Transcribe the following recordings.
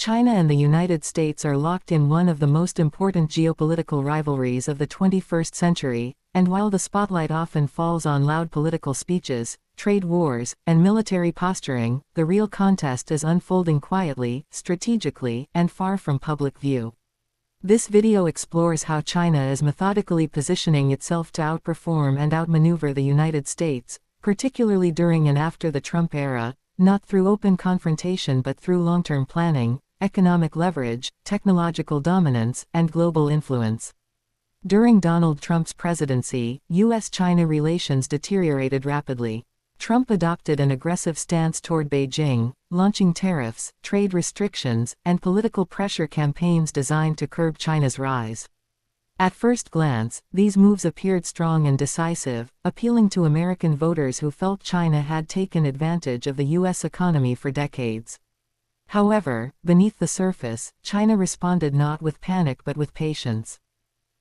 China and the United States are locked in one of the most important geopolitical rivalries of the 21st century, and while the spotlight often falls on loud political speeches, trade wars, and military posturing, the real contest is unfolding quietly, strategically, and far from public view. This video explores how China is methodically positioning itself to outperform and outmaneuver the United States, particularly during and after the Trump era, not through open confrontation but through long-term planning, economic leverage, technological dominance, and global influence. During Donald Trump's presidency, U.S.-China relations deteriorated rapidly. Trump adopted an aggressive stance toward Beijing, launching tariffs, trade restrictions, and political pressure campaigns designed to curb China's rise. At first glance, these moves appeared strong and decisive, appealing to American voters who felt China had taken advantage of the U.S. economy for decades. However, beneath the surface, China responded not with panic but with patience.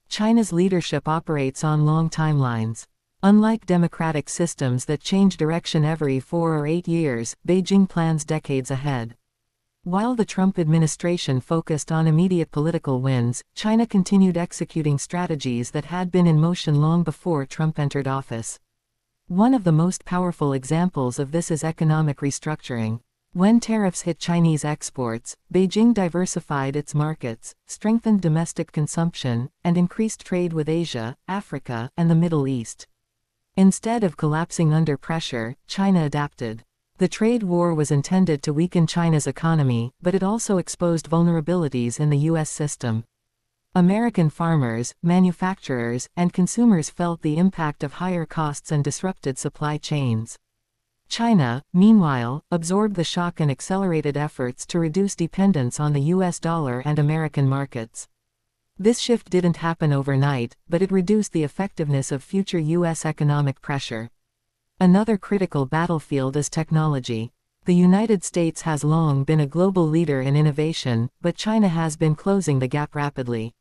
China's leadership operates on long timelines. Unlike democratic systems that change direction every 4 or 8 years, Beijing plans decades ahead. While the Trump administration focused on immediate political wins, China continued executing strategies that had been in motion long before Trump entered office. One of the most powerful examples of this is economic restructuring. When tariffs hit Chinese exports, Beijing diversified its markets, strengthened domestic consumption, and increased trade with Asia, Africa, and the Middle East. Instead of collapsing under pressure, China adapted. The trade war was intended to weaken China's economy, but it also exposed vulnerabilities in the U.S. system. American farmers, manufacturers, and consumers felt the impact of higher costs and disrupted supply chains. China, meanwhile, absorbed the shock and accelerated efforts to reduce dependence on the U.S. dollar and American markets. This shift didn't happen overnight, but it reduced the effectiveness of future U.S. economic pressure. Another critical battlefield is technology. The United States has long been a global leader in innovation, but China has been closing the gap rapidly.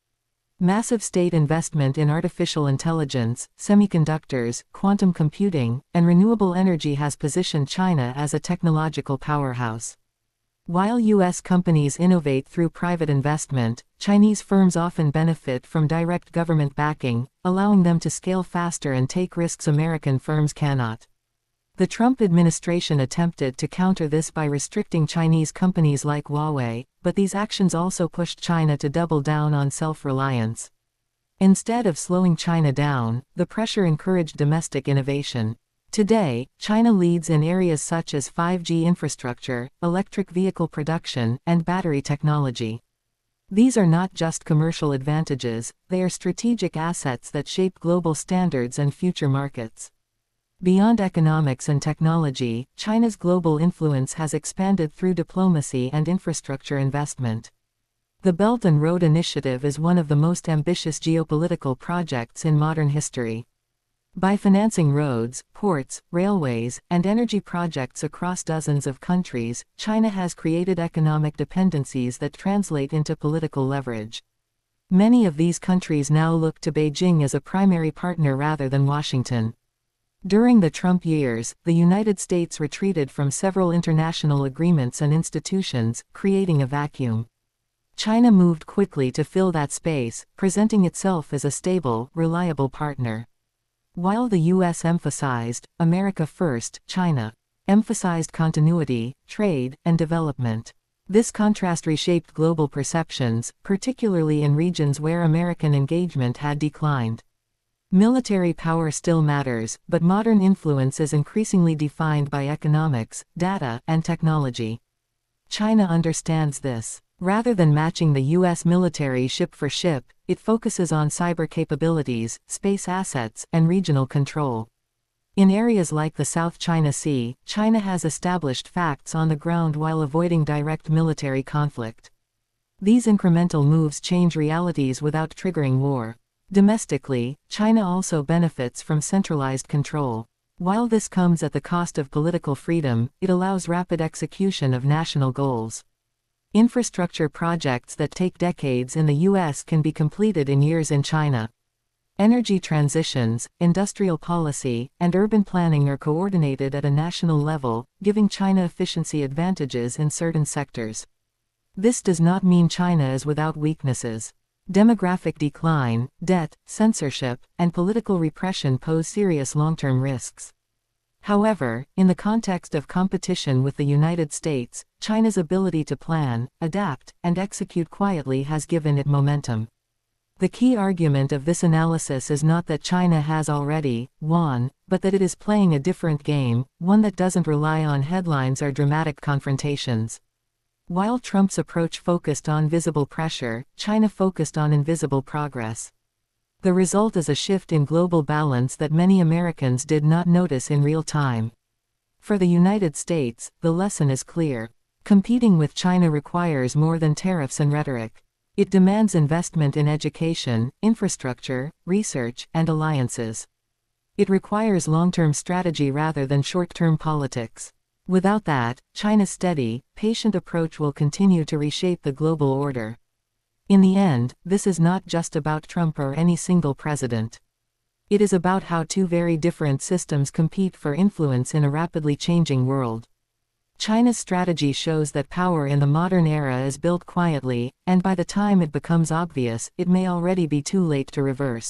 Massive state investment in artificial intelligence, semiconductors, quantum computing, and renewable energy has positioned China as a technological powerhouse. While U.S. companies innovate through private investment, Chinese firms often benefit from direct government backing, allowing them to scale faster and take risks American firms cannot. The Trump administration attempted to counter this by restricting Chinese companies like Huawei, but these actions also pushed China to double down on self-reliance. Instead of slowing China down, the pressure encouraged domestic innovation. Today, China leads in areas such as 5G infrastructure, electric vehicle production, and battery technology. These are not just commercial advantages, they are strategic assets that shape global standards and future markets. Beyond economics and technology, China's global influence has expanded through diplomacy and infrastructure investment. The Belt and Road Initiative is one of the most ambitious geopolitical projects in modern history. By financing roads, ports, railways, and energy projects across dozens of countries, China has created economic dependencies that translate into political leverage. Many of these countries now look to Beijing as a primary partner rather than Washington. During the Trump years, the United States retreated from several international agreements and institutions, creating a vacuum. China moved quickly to fill that space, presenting itself as a stable, reliable partner. While the U.S. emphasized, "America first," China emphasized continuity, trade, and development. This contrast reshaped global perceptions, particularly in regions where American engagement had declined. Military power still matters, but modern influence is increasingly defined by economics, data, and technology. China understands this. Rather than matching the U.S. military ship for ship, it focuses on cyber capabilities, space assets, and regional control. In areas like the South China Sea, China has established facts on the ground while avoiding direct military conflict. These incremental moves change realities without triggering war. Domestically, China also benefits from centralized control. While this comes at the cost of political freedom, it allows rapid execution of national goals. Infrastructure projects that take decades in the U.S. can be completed in years in China. Energy transitions, industrial policy, and urban planning are coordinated at a national level, giving China efficiency advantages in certain sectors. This does not mean China is without weaknesses. Demographic decline, debt, censorship, and political repression pose serious long-term risks. However, in the context of competition with the United States, China's ability to plan, adapt, and execute quietly has given it momentum. The key argument of this analysis is not that China has already won, but that it is playing a different game, one that doesn't rely on headlines or dramatic confrontations. While Trump's approach focused on visible pressure, China focused on invisible progress. The result is a shift in global balance that many Americans did not notice in real time. For the United States, the lesson is clear. Competing with China requires more than tariffs and rhetoric. It demands investment in education, infrastructure, research, and alliances. It requires long-term strategy rather than short-term politics. Without that, China's steady, patient approach will continue to reshape the global order. In the end, this is not just about Trump or any single president. It is about how two very different systems compete for influence in a rapidly changing world. China's strategy shows that power in the modern era is built quietly, and by the time it becomes obvious, it may already be too late to reverse.